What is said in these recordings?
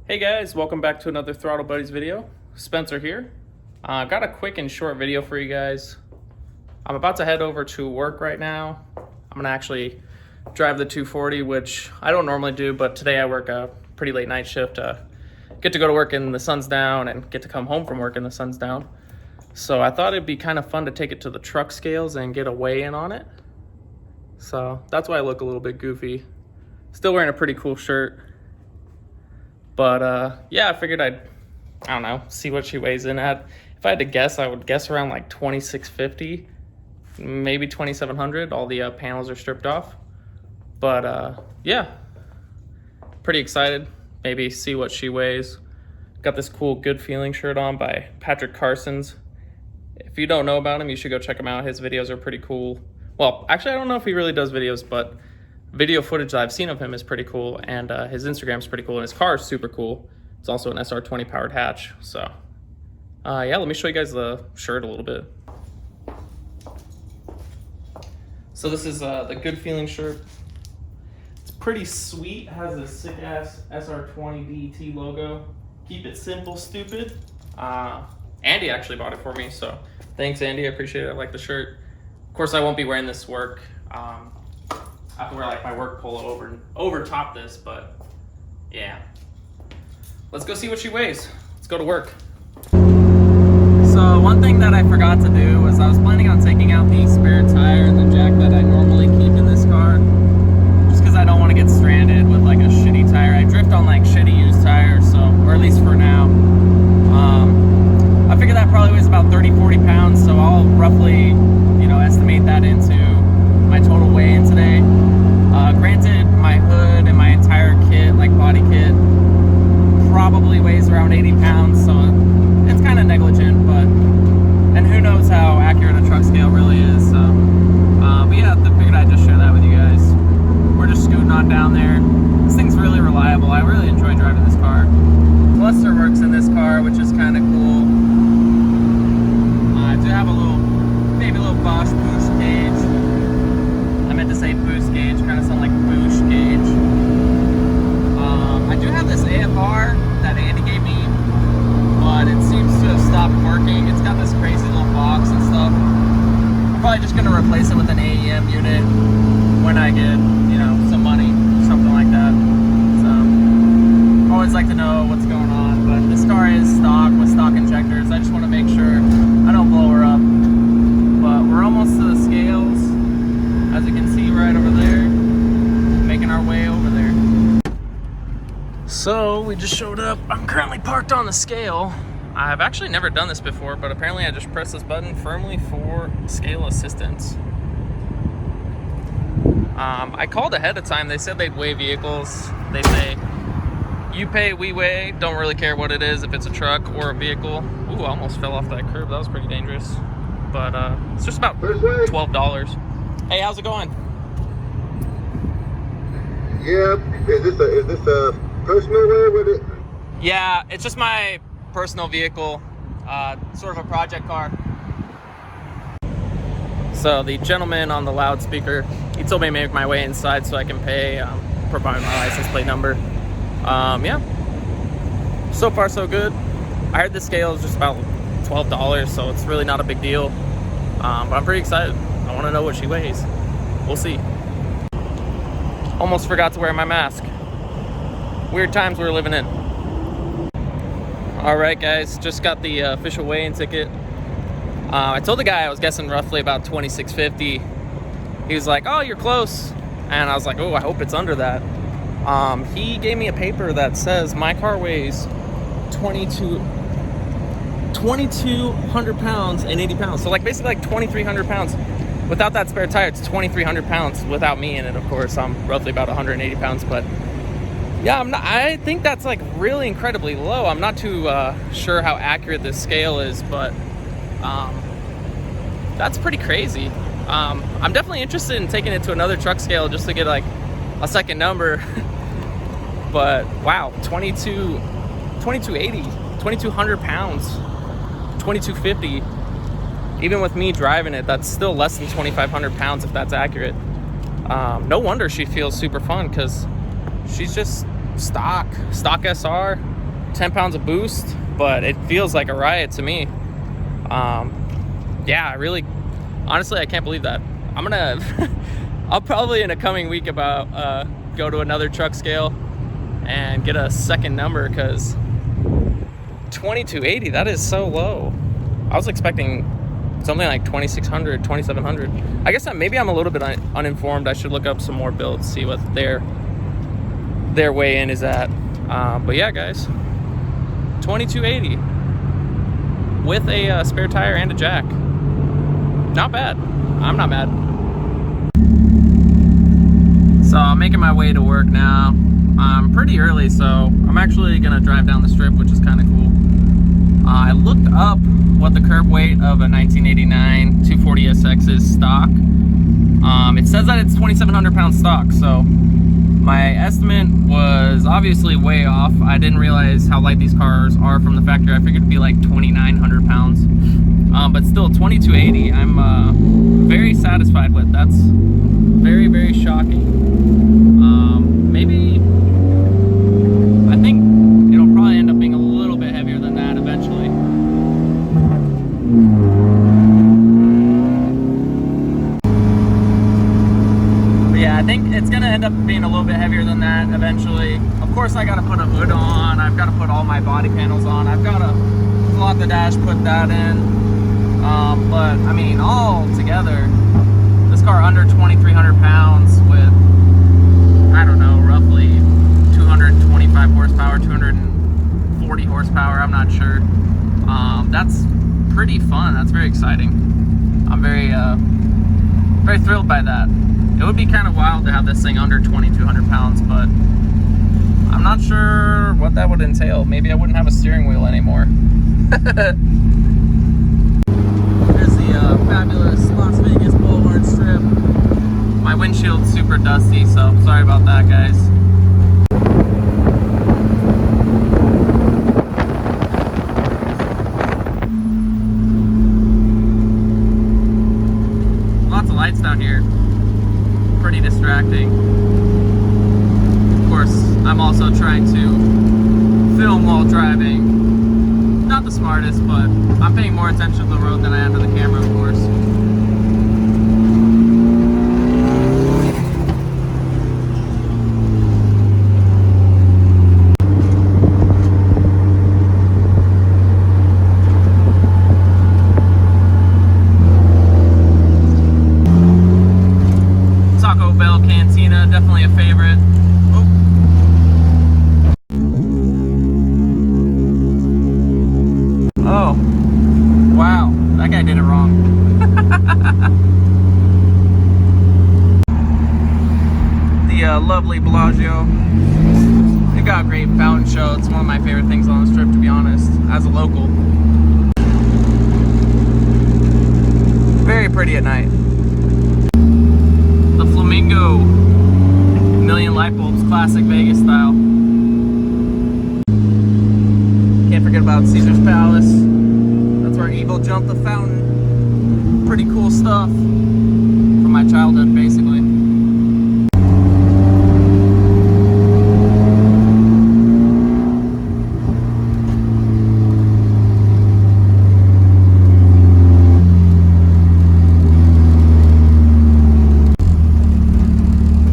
Hey guys, welcome back to another Throttle Buddies video. Spencer here. Got a quick and short video for you guys. I'm about to head over to work right now. I'm gonna actually drive the 240, which I don't normally do, but today I work a pretty late night shift. Get to go to work and the sun's down and get to come home from work and the sun's down. So I thought it'd be kind of fun to take it to the truck scales and get a weigh-in on it. So that's why I look a little bit goofy. Still wearing a pretty cool shirt. But yeah, I figured I don't know, see what she weighs in at. If I had to guess, I would guess around like 2650, maybe 2700. All the panels are stripped off. But yeah, pretty excited. Maybe see what she weighs. Got this cool Good Feeling shirt on by Patrick Carson's. If you don't know about him, you should go check him out. His videos are pretty cool. Well, actually, I don't know if he really does videos, but video footage that I've seen of him is pretty cool, and his Instagram's pretty cool, and his car is super cool. It's also an SR20 powered hatch. So yeah, let me show you guys the shirt a little bit. So this is the Good Feeling shirt. It's pretty sweet. It has this sick ass SR20 DET logo. Keep it simple, stupid. Andy actually bought it for me, so thanks Andy, I appreciate it. I like the shirt. Of course I won't be wearing this to work. I have to wear like my work polo over top this, but yeah. Let's go see what she weighs. Let's go to work. So one thing that I forgot to do was I was planning on taking out the spare tire and the jack that I normally keep in this car, just because I don't want to get stranded with like a shitty tire. I drift on like shitty used tires, so, or at least for now. I figure that probably weighs about 30-40 pounds, so I'll roughly, estimate that into my total weigh-in today. Granted, my hood and my entire kit, like body kit, probably weighs around 80 pounds, so it's kind of negligent, and who knows how accurate a truck scale really is, so, but yeah, I figured I'd just share that with you guys. We're just scooting on down there. This thing's really reliable. I really enjoy driving this car. Cluster works in this car, which is kind of cool. I do have maybe a little Bosch boost gauge. I meant to say boost gauge, kind of sound like boost gauge. I do have this AFR that Andy gave me, but it seems to have stopped working. It's got this crazy little box and stuff. I'm probably just gonna replace it with an AEM unit when I get, some money, something like that. So, always like to know what's going on, but this car is stock with stock injectors. I just want to make sure I don't blow her up. But we're almost to the scales, as you can see right over there, making our way over there. So we just showed up. I'm currently parked on the scale. I've actually never done this before, but apparently I just press this button firmly for scale assistance. I called ahead of time. They said they'd weigh vehicles. They say, you pay, we weigh. Don't really care what it is, if it's a truck or a vehicle. Ooh, I almost fell off that curb. That was pretty dangerous. But it's just about $12. Hey, how's it going? Yeah, is this a personal way with it? Yeah, it's just my personal vehicle, sort of a project car. So the gentleman on the loudspeaker, he told me to make my way inside so I can pay, provide my license plate number. Yeah, so far so good. I heard the scale is just about $12, so it's really not a big deal. But I'm pretty excited. I want to know what she weighs. We'll see. Almost forgot to wear my mask. Weird times we're living in. All right, guys, just got the official weigh-in ticket. I told the guy I was guessing roughly about 2650. He was like, "Oh, you're close," and I was like, "Oh, I hope it's under that." He gave me a paper that says my car weighs 2,200 pounds and 80 pounds. So like basically like 2,300 pounds. Without that spare tire, it's 2,300 pounds. Without me in it, of course, I'm roughly about 180 pounds. But yeah, I think that's like really incredibly low. I'm not too sure how accurate this scale is, but that's pretty crazy. I'm definitely interested in taking it to another truck scale just to get like a second number. But wow, 2280, 2,200 pounds, 2,250. Even with me driving it, that's still less than 2,500 pounds if that's accurate. No wonder she feels super fun, because she's just stock SR, 10 pounds of boost, but it feels like a riot to me. Yeah, really, honestly, I can't believe that. I'm gonna, I'll probably in a coming week about go to another truck scale and get a second number, because 2280, that is so low. I was expecting something like 2600, 2700. I guess maybe I'm a little bit uninformed. I should look up some more builds, see what their weigh in is at. But yeah, guys, 2280 with a spare tire and a jack. Not bad. I'm not mad. So I'm making my way to work now. I'm pretty early, so I'm actually gonna drive down the strip, which is kind of cool. I looked up what the curb weight of a 1989 240sx is stock. It says that it's 2,700 pounds stock, so my estimate was obviously way off. I didn't realize how light these cars are from the factory. I figured it'd be like 2,900 pounds. But still, 2280, I'm very satisfied with. That's very, very shocking. Maybe, I think it'll probably end up being a little bit heavier than that eventually. But yeah, I think it's gonna end up being a little bit heavier than that eventually. Of course, I gotta put a hood on. I've gotta put all my body panels on. I've gotta pull out the dash, put that in. But I mean, all together, this car under 2,300 pounds with, I don't know, roughly 225 horsepower, 240 horsepower, I'm not sure. That's pretty fun. That's very exciting. I'm very thrilled by that. It would be kind of wild to have this thing under 2,200 pounds, but I'm not sure what that would entail. Maybe I wouldn't have a steering wheel anymore. There's the fabulous Las Vegas Boulevard Strip. My windshield's super dusty, so sorry about that, guys. Lots of lights down here. Pretty distracting. Of course, I'm also trying to film while driving. Not the smartest, but I'm paying more attention to the road than I am to the camera, of course. Taco Bell Cantina, definitely a favorite. Oh, wow, that guy did it wrong. The lovely Bellagio. They got a great fountain show. It's one of my favorite things on the strip, to be honest, as a local. Very pretty at night. The Flamingo, million light bulbs, classic Vegas style. Can't forget about Caesar's Palace. That's where Evil jumped the fountain. Pretty cool stuff from my childhood, basically.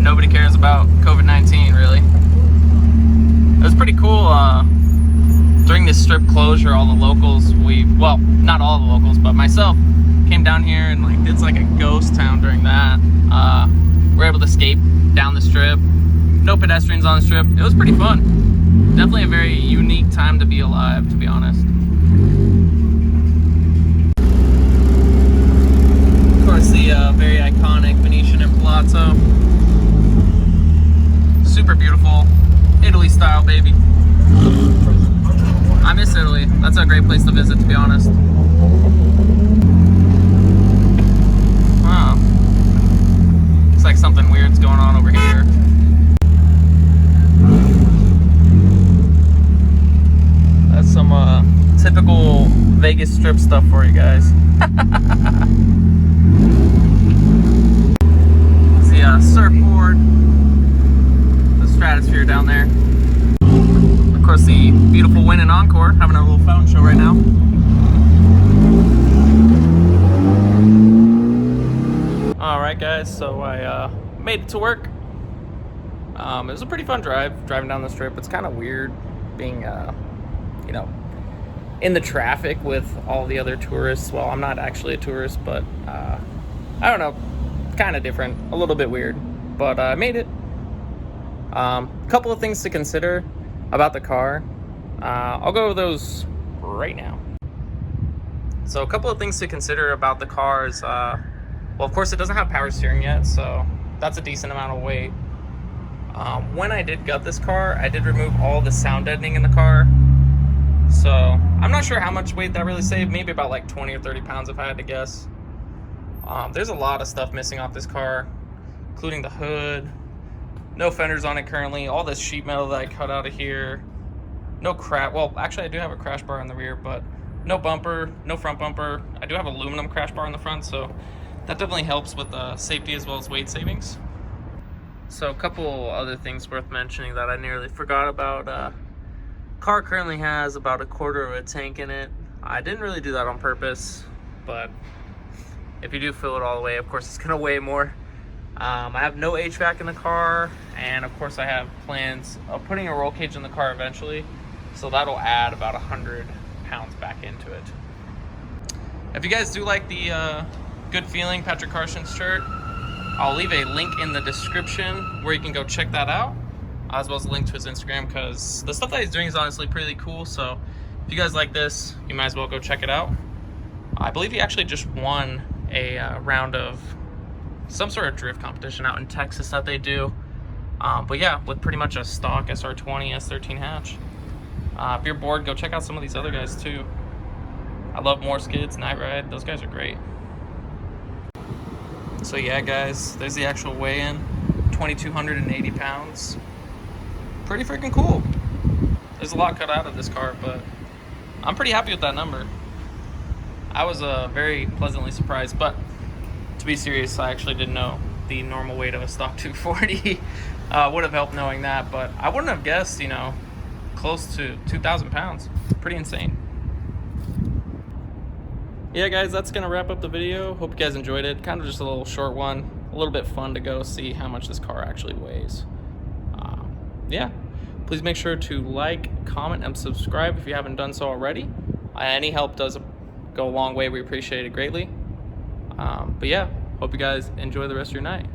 Nobody cares about COVID-19, really. It was pretty cool. During this strip closure, all the locals, well, not all the locals, but myself, came down here and like it's like a ghost town during that. We're able to escape down the strip. No pedestrians on the strip. It was pretty fun. Definitely a very unique time to be alive, to be honest. Of course, the very iconic Venetian and Palazzo. Super beautiful. Italy style, baby. I miss Italy. That's a great place to visit, to be honest. Wow. Looks like something weird's going on over here. That's some typical Vegas strip stuff for you guys. It's the surfboard, the stratosphere down there. course, the beautiful Win and Encore, having a little fountain show right now. Alright guys, so I made it to work. It was a pretty fun drive, driving down the strip. It's kind of weird being, you know, in the traffic with all the other tourists. Well, I'm not actually a tourist, but I don't know, kind of different, a little bit weird, but I made it. A couple of things to consider about the car. I'll go over those right now. So a couple of things to consider about the car is, well, of course it doesn't have power steering yet, so that's a decent amount of weight. When I did gut this car, I did remove all the sound deadening in the car. So I'm not sure how much weight that really saved, maybe about like 20 or 30 pounds if I had to guess. There's a lot of stuff missing off this car, including the hood. No fenders on it currently. All this sheet metal that I cut out of here. No crash. Well, actually I do have a crash bar in the rear, but no bumper, no front bumper. I do have aluminum crash bar in the front, so that definitely helps with safety as well as weight savings. So a couple other things worth mentioning that I nearly forgot about. Car currently has about 1/4 of a tank in it. I didn't really do that on purpose, but if you do fill it all the way, of course it's gonna weigh more. I have no HVAC in the car, and of course I have plans of putting a roll cage in the car eventually, so that'll add about 100 pounds back into it. If you guys do like the Good Feeling Patrick Carson shirt, I'll leave a link in the description where you can go check that out, as well as a link to his Instagram, because the stuff that he's doing is honestly pretty cool. So if you guys like this, you might as well go check it out. I believe he actually just won a round of some sort of drift competition out in Texas that they do. But yeah, with pretty much a stock SR20 S13 hatch. If you're bored, go check out some of these other guys too. I love More Skids, Night Ride, those guys are great. So yeah guys, there's the actual weigh-in, 2,280 pounds. Pretty freaking cool. There's a lot cut out of this car, but I'm pretty happy with that number. I was very pleasantly surprised, but to be serious, I actually didn't know the normal weight of a stock 240. Would have helped knowing that, but I wouldn't have guessed, you know, close to 2,000 pounds. Pretty insane. Yeah guys, that's gonna wrap up the video. Hope you guys enjoyed it. Kind of just a little short one, a little bit fun to go see how much this car actually weighs. Yeah, please make sure to like, comment, and subscribe if you haven't done so already. Any help does go a long way. We appreciate it greatly. But yeah, hope you guys enjoy the rest of your night.